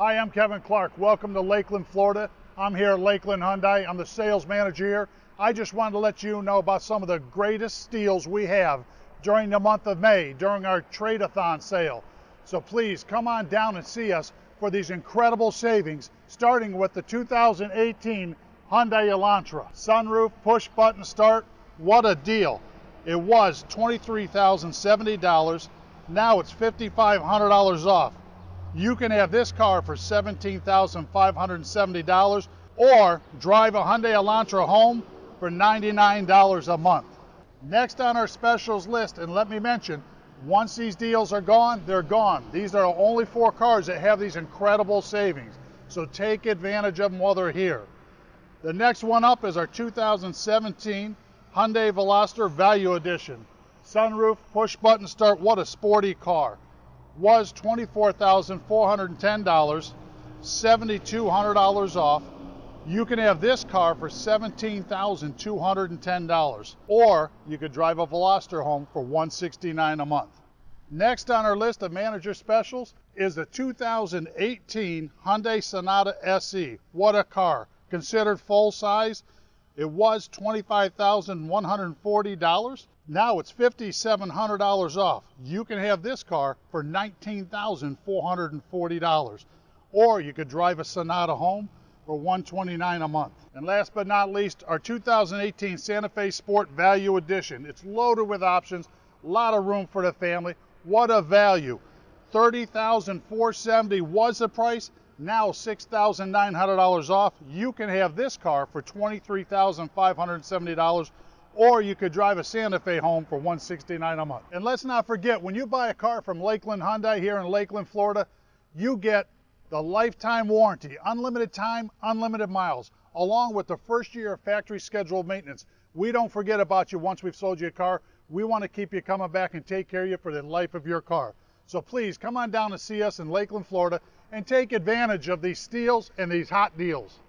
Hi, I'm Kevin Clark. Welcome to Lakeland, Florida. I'm here at Lakeland Hyundai. I'm the sales manager here. I just wanted to let you know about some of the greatest steals we have during the month of May, during our trade-a-thon sale. So please come on down and see us for these incredible savings, starting with the 2018 Hyundai Elantra. Sunroof, push-button start, what a deal. It was $23,070. Now it's $5,500 off. You can have this car for $17,570 or drive a Hyundai Elantra home for $99 a month. Next on our specials list, and let me mention, once these deals are gone, they're gone. These are only 4 cars that have these incredible savings. So take advantage of them while they're here. The next one up is our 2017 Hyundai Veloster Value Edition. Sunroof, push button start, what a sporty car. Was $24,410, $7,200 off. You can have this car for $17,210, or you could drive a Veloster home for $169 a month. Next on our list of manager specials is the 2018 Hyundai Sonata SE. What a car. Considered full size. It was $25,140. Now it's $5,700 off. You can have this car for $19,440, or you could drive a Sonata home for $129 a month. And last but not least, our 2018 Santa Fe Sport Value Edition. It's loaded with options, a lot of room for the family. What a value. $30,470 was the price. Now $6,900 off. You can have this car for $23,570, or you could drive a Santa Fe home for $169 a month. And let's not forget, when you buy a car from Lakeland Hyundai here in Lakeland, Florida, you get the lifetime warranty, unlimited time, unlimited miles, along with the first year of factory scheduled maintenance. We don't forget about you once we've sold you a car. We want to keep you coming back and take care of you for the life of your car. So please come on down and see us in Lakeland, Florida, and take advantage of these steals and these hot deals.